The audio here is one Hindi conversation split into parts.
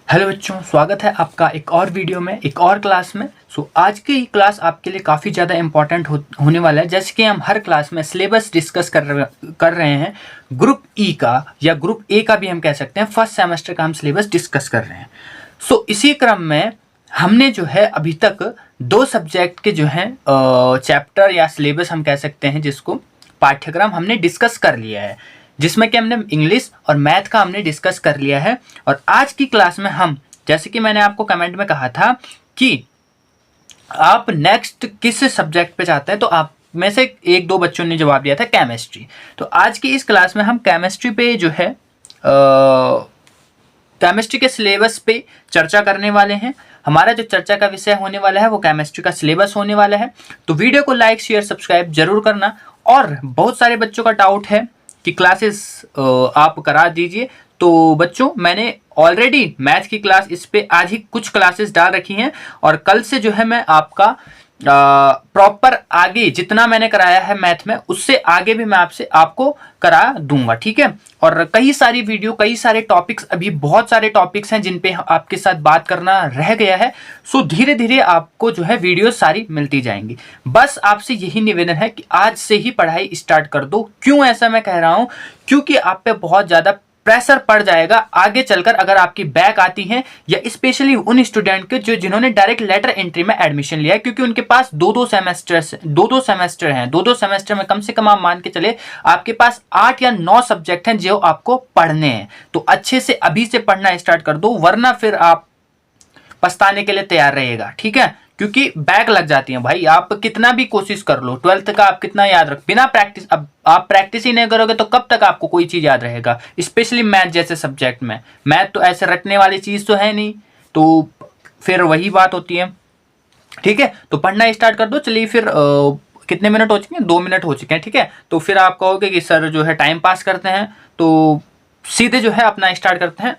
हेलो बच्चों, स्वागत है आपका एक और वीडियो में, एक और क्लास में। आज की क्लास आपके लिए काफ़ी ज़्यादा इंपॉर्टेंट होने वाला है। जैसे कि हम हर क्लास में सिलेबस डिस्कस कर रहे हैं। ग्रुप ई का या ग्रुप ए का भी हम कह सकते हैं, फर्स्ट सेमेस्टर का हम सिलेबस डिस्कस कर रहे हैं। इसी क्रम में हमने जो है अभी तक दो सब्जेक्ट के जो हैं चैप्टर या सिलेबस हम कह सकते हैं, जिसको पाठ्यक्रम हमने डिस्कस कर लिया है, जिसमें कि हमने इंग्लिश और मैथ का हमने डिस्कस कर लिया है। और आज की क्लास में हम, जैसे कि मैंने आपको कमेंट में कहा था कि आप नेक्स्ट किस सब्जेक्ट पे चाहते हैं, तो आप में से एक दो बच्चों ने जवाब दिया था केमिस्ट्री। तो आज की इस क्लास में हम केमिस्ट्री पे जो है केमिस्ट्री के सिलेबस पे चर्चा करने वाले हैं। हमारा जो चर्चा का विषय होने वाला है वो केमिस्ट्री का सिलेबस होने वाला है। तो वीडियो को लाइक शेयर सब्सक्राइब जरूर करना। और बहुत सारे बच्चों का डाउट है कि क्लासेस आप करा दीजिए। तो बच्चों, मैंने ऑलरेडी मैथ की क्लास इस पे आज ही कुछ क्लासेस डाल रखी हैं, और कल से जो है मैं आपका प्रॉपर आगे जितना मैंने कराया है मैथ में, उससे आगे भी मैं आपको करा दूंगा, ठीक है। और कई सारी वीडियो, कई सारे टॉपिक्स, अभी बहुत सारे टॉपिक्स हैं जिन पे आपके साथ बात करना रह गया है। धीरे धीरे आपको जो है वीडियो सारी मिलती जाएंगी। बस आपसे यही निवेदन है कि आज से ही पढ़ाई स्टार्ट कर दो। क्यों ऐसा मैं कह रहा हूं? क्योंकि आप पे बहुत ज्यादा प्रेशर पड़ जाएगा आगे चलकर, अगर आपकी बैक आती है, या स्पेशली उन स्टूडेंट के जिन्होंने डायरेक्ट लेटर एंट्री में एडमिशन लिया है, क्योंकि उनके पास दो सेमेस्टर हैं। दो सेमेस्टर में कम से कम आप मान के चले आपके पास 8 या 9 सब्जेक्ट हैं जो आपको पढ़ने हैं। तो अच्छे से अभी से पढ़ना स्टार्ट कर दो, वरना फिर आप पछताने के लिए तैयार रहिएगा, ठीक है। क्योंकि बैक लग जाती है भाई, आप कितना भी कोशिश कर लो, 12th का आप कितना याद रख, बिना प्रैक्टिस, अब आप प्रैक्टिस ही नहीं करोगे तो कब तक आपको कोई चीज याद रहेगा। स्पेशली मैथ जैसे सब्जेक्ट में, मैथ तो ऐसे रटने वाली चीज तो है नहीं, तो फिर वही बात होती है, ठीक है। तो पढ़ना स्टार्ट कर दो। चलिए फिर कितने मिनट हो चुके हैं? 2 मिनट हो चुके हैं, ठीक है। तो फिर आप कहोगे कि सर जो है टाइम पास करते हैं, तो सीधे जो है अपना स्टार्ट करते हैं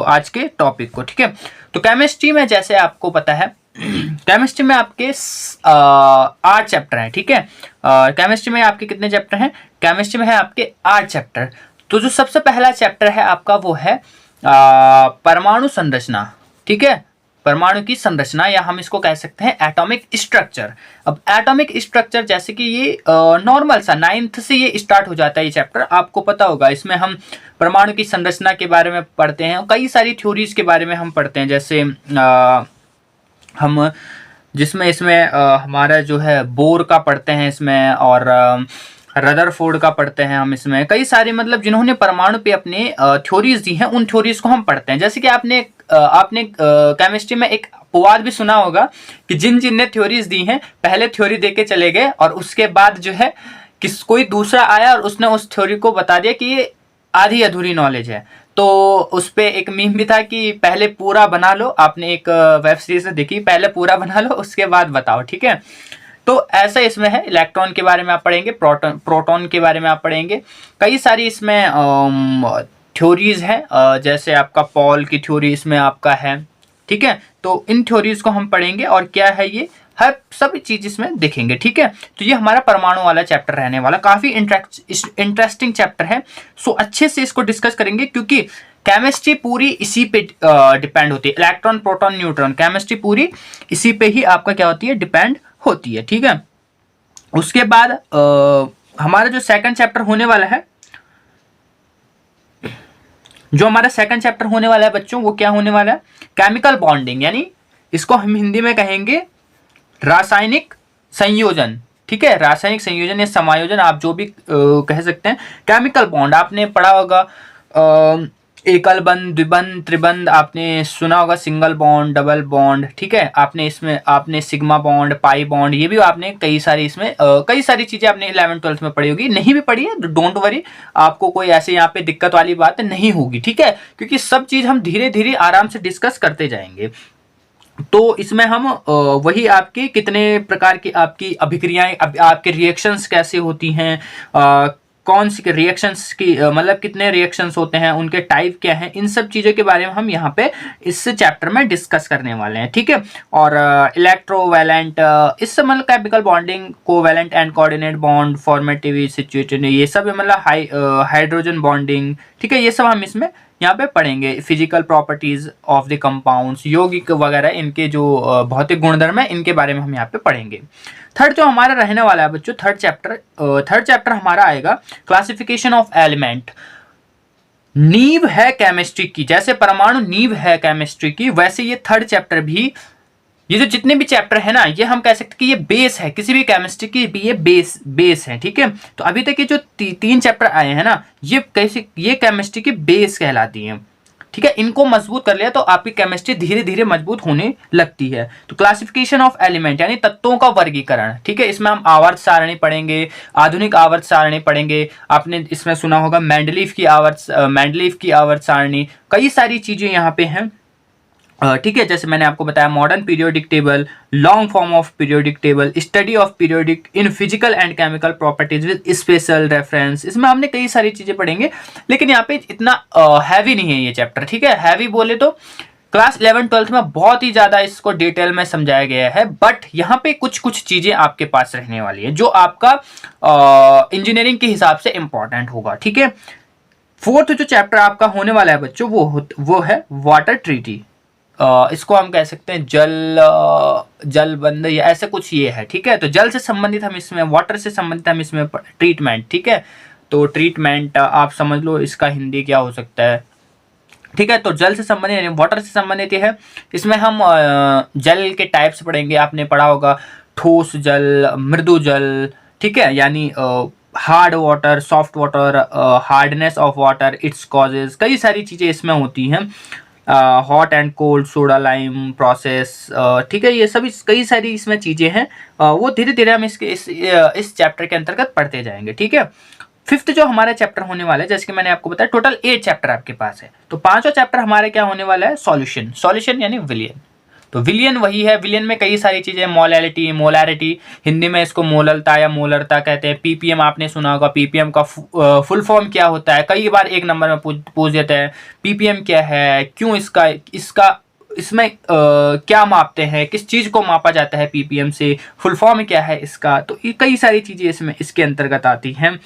आज के टॉपिक को, ठीक है। तो केमिस्ट्री में, जैसे आपको पता है, केमिस्ट्री में आपके 8 चैप्टर हैं, ठीक है। केमिस्ट्री में आपके कितने चैप्टर हैं? केमिस्ट्री में है आपके 8 चैप्टर। तो जो सबसे पहला चैप्टर है आपका वो है परमाणु संरचना, ठीक है। परमाणु की संरचना, या हम इसको कह सकते हैं एटॉमिक स्ट्रक्चर। अब एटॉमिक स्ट्रक्चर, जैसे कि ये नॉर्मल सा 9th से ये स्टार्ट हो जाता है, ये चैप्टर आपको पता होगा। इसमें हम परमाणु की संरचना के बारे में पढ़ते हैं, कई सारी थ्योरीज के बारे में हम पढ़ते हैं। जैसे हम जिसमें इसमें हमारा जो है बोर का पढ़ते हैं इसमें, और रदरफोर्ड का पढ़ते हैं हम इसमें। कई सारे, मतलब जिन्होंने परमाणु पे अपने थ्योरीज दी हैं, उन थ्योरीज को हम पढ़ते हैं। जैसे कि आपने केमिस्ट्री में एक अपवाद भी सुना होगा कि जिन ने थ्योरीज दी हैं, पहले थ्योरी दे के चले गए, और उसके बाद जो है कोई दूसरा आया और उसने उस थ्योरी को बता दिया कि ये आधी अधूरी नॉलेज है। तो उस पे एक मीम भी था कि पहले पूरा बना लो। आपने एक वेब सीरीज में देखी, पहले पूरा बना लो उसके बाद बताओ, ठीक है। तो ऐसा इसमें है। इलेक्ट्रॉन के बारे में आप पढ़ेंगे, प्रोटॉन के बारे में आप पढ़ेंगे। कई सारी इसमें थ्योरीज हैं, जैसे आपका पॉल की थ्योरी इसमें आपका है, ठीक है। तो इन थ्योरीज को हम पढ़ेंगे, और क्या है ये, हर सब चीज इसमें देखेंगे, ठीक है। तो ये हमारा परमाणु वाला चैप्टर रहने वाला, काफी इंटरेस्टिंग चैप्टर है। अच्छे से इसको डिस्कस करेंगे, क्योंकि केमिस्ट्री पूरी इसी पे डिपेंड होती है। इलेक्ट्रॉन प्रोटॉन न्यूट्रॉन, केमिस्ट्री पूरी इसी पे ही आपका क्या होती है, डिपेंड होती है, ठीक है। उसके बाद हमारा जो सेकंड चैप्टर होने वाला है, बच्चों, वो क्या होने वाला है? केमिकल बॉन्डिंग, यानी इसको हम हिंदी में कहेंगे रासायनिक संयोजन, ठीक है। रासायनिक संयोजन या समायोजन, आप जो भी कह सकते हैं। केमिकल बॉन्ड आपने पढ़ा होगा, एकल बंध, द्विबंध, त्रिबंध, आपने सुना होगा, सिंगल बॉन्ड, डबल बॉन्ड, ठीक है। आपने सिग्मा बॉन्ड, पाई बॉन्ड, ये भी आपने कई सारी इसमें कई सारी चीजें आपने 11th-12th में पढ़ी होगी। नहीं भी पढ़ी है, डोंट वरी, आपको कोई ऐसे यहाँ पे दिक्कत वाली बात नहीं होगी, ठीक है। क्योंकि सब चीज हम धीरे धीरे आराम से डिस्कस करते जाएंगे। तो इसमें हम वही आपके कितने प्रकार की आपकी अभिक्रियाएं, आपके रिएक्शंस कैसे होती हैं, कौन सी रिएक्शंस की, मतलब कितने रिएक्शंस होते हैं, उनके टाइप क्या हैं, इन सब चीज़ों के बारे में हम यहाँ पे इस चैप्टर में डिस्कस करने वाले हैं, ठीक है। और इलेक्ट्रोवैलेंट, इस मतलब chemical bonding, covalent and coordinate bond, formative situation, ये सब मतलब हाइड्रोजन बॉन्डिंग, ठीक है। ये सब हम इसमें यहाँ पे पढ़ेंगे। Physical properties of the compounds, यौगिक वगैरह, इनके जो भौतिक गुणधर्म है इनके बारे में हम यहाँ पे पढ़ेंगे। थर्ड जो हमारा रहने वाला है बच्चों, थर्ड चैप्टर हमारा आएगा क्लासिफिकेशन ऑफ एलिमेंट। नींव है केमिस्ट्री की, जैसे परमाणु नींव है केमिस्ट्री की, वैसे ये थर्ड चैप्टर भी, ये जो जितने भी चैप्टर है ना, ये हम कह सकते हैं कि ये बेस है किसी भी केमिस्ट्री की, भी ये बेस है। ठीक है, तो अभी तक ये जो तीन चैप्टर आए हैं ना, ये केमिस्ट्री की बेस कहलाती हैं। ठीक है, इनको मजबूत कर लिया तो आपकी केमिस्ट्री धीरे धीरे मजबूत होने लगती है। तो क्लासिफिकेशन ऑफ एलिमेंट यानी तत्वों का वर्गीकरण। ठीक है, इसमें हम आवर्त सारणी पढ़ेंगे, आधुनिक आवर्त सारणी पढ़ेंगे। आपने इसमें सुना होगा मेंडलीव की आवर्त सारणी, कई सारी चीजें यहाँ पे हैं। ठीक है, जैसे मैंने आपको बताया modern periodic table, long form of periodic table, study of periodic in physical and chemical properties with special reference. इसमें हमने कई सारी चीजें पढ़ेंगे, लेकिन यहाँ पे इतना हैवी नहीं है ये चैप्टर। ठीक है, हैवी बोले तो क्लास 11-12 में बहुत ही ज्यादा इसको डिटेल में समझाया गया है, बट यहाँ पे कुछ चीजें आपके पास रहने वाली है जो आपका इंजीनियरिंग के हिसाब से इंपॉर्टेंट होगा। ठीक है, फोर्थ जो चैप्टर आपका होने वाला है बच्चों, वो है वाटर ट्रीटी। इसको हम कह सकते हैं जलबंद या ऐसे कुछ ये है। ठीक है, तो जल से संबंधित हम इसमें, वाटर से संबंधित हम इसमें ट्रीटमेंट। ठीक है, तो ट्रीटमेंट आप समझ लो इसका हिंदी क्या हो सकता है। ठीक है, तो जल से संबंधित यानी वाटर से संबंधित है। इसमें हम जल के टाइप्स पढ़ेंगे। आपने पढ़ा होगा ठोस जल, मृदु जल। ठीक है, यानी hard water, soft water, hardness of water, its causes, कई सारी चीजें इसमें होती हैं। Hot and cold, soda lime process. ठीक है, ये सभी कई सारी इसमें चीजें हैं। वो धीरे धीरे हम इस चैप्टर के अंतर्गत पढ़ते जाएंगे। ठीक है, फिफ्थ जो हमारा चैप्टर होने वाला है, जैसे कि मैंने आपको बताया टोटल 8 चैप्टर आपके पास है, तो 5वां चैप्टर हमारे क्या होने वाला है, सॉल्यूशन यानी विलियन। तो विलियन वही है, विलियन में कई सारी चीजें, मोलैरिटी, हिंदी में इसको मोललता या मोलरता कहते हैं। पीपीएम आपने सुना होगा, पीपीएम का फुल फॉर्म क्या होता है, कई बार एक नंबर में पूछ देते हैं पीपीएम क्या है, क्यों इसमें क्या मापते हैं, किस चीज को मापा जाता है पीपीएम से, फुल फॉर्म क्या है इसका। तो ये कई सारी चीजें इसमें इसके अंतर्गत आती हैं।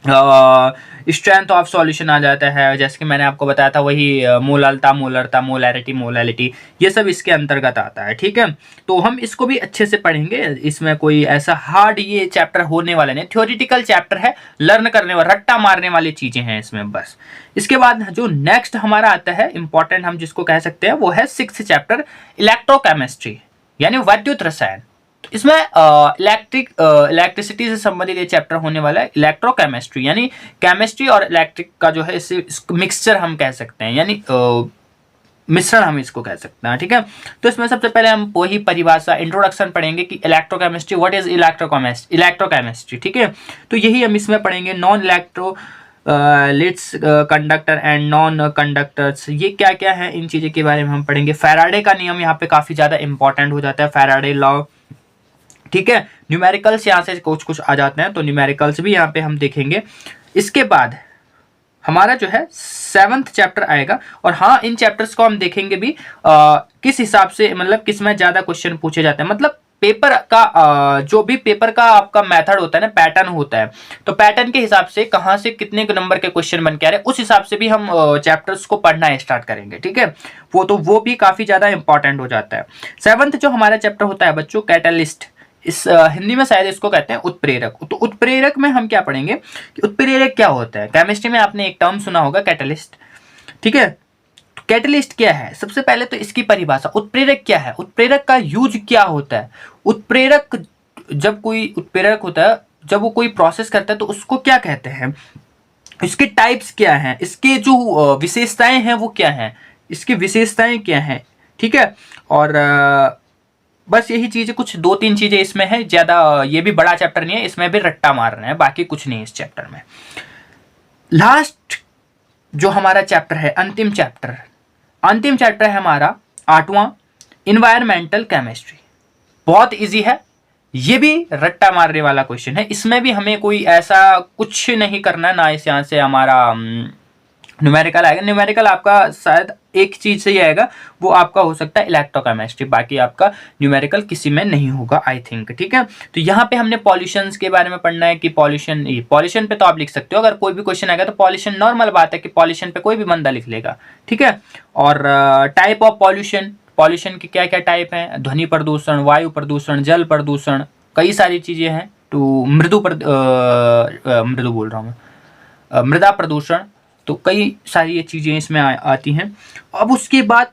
स्ट्रेंथ ऑफ सॉल्यूशन आ जाता है, जैसे कि मैंने आपको बताया था वही मोललता, मोलैरिटी, ये सब इसके अंतर्गत आता है। ठीक है, तो हम इसको भी अच्छे से पढ़ेंगे। इसमें कोई ऐसा हार्ड ये चैप्टर होने वाला नहीं, थ्योरेटिकल चैप्टर है, लर्न करने वाला, रट्टा मारने वाली चीजें हैं इसमें बस। इसके बाद जो नेक्स्ट हमारा आता है इंपॉर्टेंट, हम जिसको कह सकते हैं वो है 6th चैप्टर, इलेक्ट्रोकेमिस्ट्री यानी विद्युत रसायन। तो इसमें इलेक्ट्रिसिटी से संबंधित ये चैप्टर होने वाला है, इलेक्ट्रोकेमिस्ट्री यानी केमिस्ट्री और इलेक्ट्रिक का जो है इसे मिक्सचर हम कह सकते हैं, यानी मिश्रण हम इसको कह सकते हैं। ठीक है, तो इसमें सबसे पहले हम वही परिभाषा, इंट्रोडक्शन पढ़ेंगे कि इलेक्ट्रोकेमिस्ट्री, व्हाट इज इलेक्ट्रोकेमिस्ट्री। ठीक है, तो यही हम इसमें पढ़ेंगे। Non electrolytes conductor and non conductors, ये क्या क्या है, इन चीज़ों के बारे में हम पढ़ेंगे। फैराडे का नियम यहाँ पे काफ़ी ज़्यादा इंपॉर्टेंट हो जाता है, फैराडे लॉ। ठीक है, न्यूमेरिकल्स यहाँ से कुछ आ जाते हैं, तो न्यूमेरिकल्स भी यहाँ पे हम देखेंगे। इसके बाद हमारा जो है 7th चैप्टर आएगा, और हाँ इन चैप्टर्स को हम देखेंगे भी किस हिसाब से, मतलब किस में ज़्यादा क्वेश्चन पूछे जाते हैं, मतलब पेपर का जो भी पेपर का आपका मेथड होता है ना, पैटर्न होता है, तो पैटर्न के हिसाब से कहाँ से कितने नंबर के क्वेश्चन बन के आ रहे हैं, उस हिसाब से भी हम चैप्टर्स को पढ़ना स्टार्ट करेंगे। ठीक है, वो भी काफ़ी ज़्यादा इंपॉर्टेंट हो जाता है। 7th जो हमारा चैप्टर होता है बच्चों, कैटलिस्ट, इस हिंदी में शायद इसको कहते हैं उत्प्रेरक। तो उत्प्रेरक में हम क्या पढ़ेंगे कि उत्प्रेरक क्या होता है। केमिस्ट्री में आपने एक टर्म सुना होगा कैटलिस्ट। ठीक है, तो कैटलिस्ट क्या है, सबसे पहले तो इसकी परिभाषा, उत्प्रेरक क्या है, उत्प्रेरक का यूज क्या होता है। उत्प्रेरक, जब कोई उत्प्रेरक होता है, जब वो कोई प्रोसेस करता है तो उसको क्या कहते हैं, इसके टाइप्स क्या हैं, इसके जो विशेषताएं हैं वो क्या हैं, इसकी विशेषताएं क्या हैं। ठीक है, और बस यही चीज़ें, कुछ 2-3 चीज़ें इसमें है, ज़्यादा ये भी बड़ा चैप्टर नहीं है, इसमें भी रट्टा मार रहे हैं, बाकी कुछ नहीं इस चैप्टर में। लास्ट जो हमारा चैप्टर है, अंतिम चैप्टर है हमारा 8वां, इन्वायरमेंटल केमिस्ट्री। बहुत इजी है, ये भी रट्टा मारने वाला क्वेश्चन है। इसमें भी हमें कोई ऐसा कुछ नहीं करना, ना इस यहाँ से हमारा न्यूमेरिकल आएगा। न्यूमेरिकल आपका शायद एक चीज से ही आएगा, वो आपका हो सकता है इलेक्ट्रोकेमिस्ट्री, बाकी आपका न्यूमेरिकल किसी में नहीं होगा आई थिंक। ठीक है, तो यहाँ पे हमने पॉल्यूशंस के बारे में पढ़ना है कि पॉल्यूशन, ये पॉल्यूशन पे तो आप लिख सकते हो, अगर कोई भी क्वेश्चन आएगा तो पॉल्यूशन नॉर्मल बात है कि पॉल्यूशन पे कोई भी बंदा लिख लेगा। ठीक है, और टाइप ऑफ पॉल्यूशन, पॉल्यूशन के क्या क्या टाइप हैं, ध्वनि प्रदूषण, वायु प्रदूषण, जल प्रदूषण, कई सारी चीजें हैं। तो मृदु बोल रहा हूँ मैं, मृदा प्रदूषण, तो कई सारी ये चीज़ें इसमें आती हैं। अब उसके बाद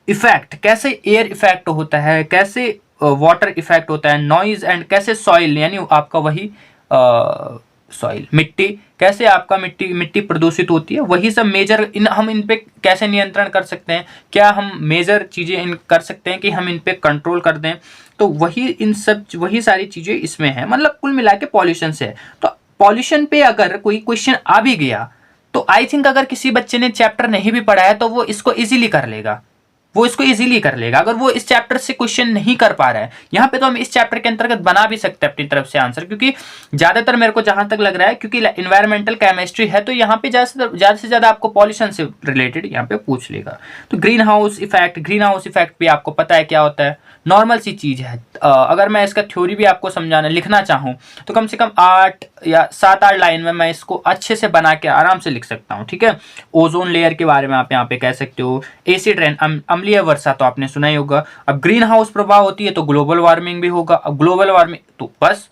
इफेक्ट, कैसे एयर इफेक्ट होता है, कैसे वाटर इफेक्ट होता है, नॉइज, एंड कैसे सॉइल, यानी आपका वही सॉइल, मिट्टी, कैसे आपका मिट्टी प्रदूषित होती है, वही सब मेजर हम इन पे कैसे नियंत्रण कर सकते हैं, क्या हम मेजर चीज़ें इन कर सकते हैं कि हम इन पे कंट्रोल कर दें, तो वही सारी चीज़ें इसमें हैं। मतलब कुल मिला के पॉल्यूशन से है। तो पॉल्यूशन पे अगर कोई क्वेश्चन आ भी गया तो आई थिंक अगर किसी बच्चे ने चैप्टर नहीं भी पढ़ा है तो वो इसको इजीली कर लेगा, अगर वो इस चैप्टर से क्वेश्चन नहीं कर पा रहा है। यहाँ पे तो हम इस चैप्टर के अंतर्गत बना भी सकते हैं अपनी तरफ से आंसर, क्योंकि ज्यादातर मेरे को जहां तक लग रहा है, क्योंकि इन्वायरमेंटल केमिस्ट्री है, तो यहाँ पे ज्यादा से ज्यादा आपको पॉल्यूशन से रिलेटेड यहाँ पे पूछ लेगा। तो ग्रीन हाउस इफेक्ट भी आपको पता है क्या होता है, नॉर्मल सी चीज है। अगर मैं इसका थ्योरी भी आपको समझाना लिखना चाहूँ तो कम से कम 8 या 7-8 लाइन में मैं इसको अच्छे से बना के आराम से लिख सकता हूँ। ठीक है, ओजोन लेयर के बारे में आप यहाँ पे कह सकते हो, एसिड रेन, अम्लीय वर्षा तो आपने सुना ही होगा। अब ग्रीन हाउस प्रभाव होती है तो ग्लोबल वार्मिंग भी होगा। अब ग्लोबल वार्मिंग तो बस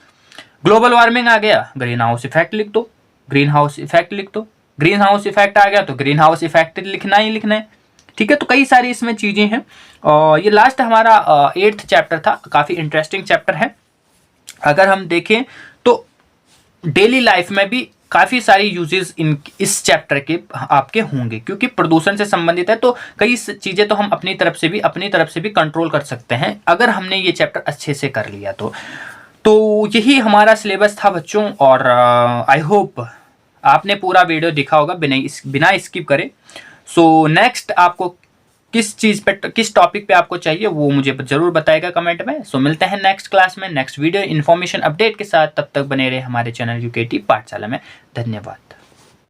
ग्लोबल वार्मिंग आ गया, ग्रीन हाउस इफेक्ट लिख दो, ग्रीन हाउस इफेक्ट लिख दो, ग्रीन हाउस इफेक्ट आ गया तो ग्रीन हाउस इफेक्ट लिखना ही लिखना है। ठीक है, तो कई सारी इसमें चीजें हैं। और ये लास्ट हमारा 8th चैप्टर था, काफी इंटरेस्टिंग चैप्टर है। अगर हम देखें तो डेली लाइफ में भी काफी सारी यूजेस इस चैप्टर के आपके होंगे, क्योंकि प्रदूषण से संबंधित है, तो कई चीजें तो हम अपनी तरफ से भी कंट्रोल कर सकते हैं अगर हमने ये चैप्टर अच्छे से कर लिया तो यही हमारा सिलेबस था बच्चों। और आई होप आपने पूरा वीडियो देखा होगा बिना स्किप करे। सो नेक्स्ट आपको किस टॉपिक पे आपको चाहिए वो मुझे जरूर बताएगा कमेंट में। सो मिलते हैं नेक्स्ट क्लास में नेक्स्ट वीडियो इन्फॉर्मेशन अपडेट के साथ, तब तक बने रहे हमारे चैनल यूकेटी पाठशाला में। धन्यवाद।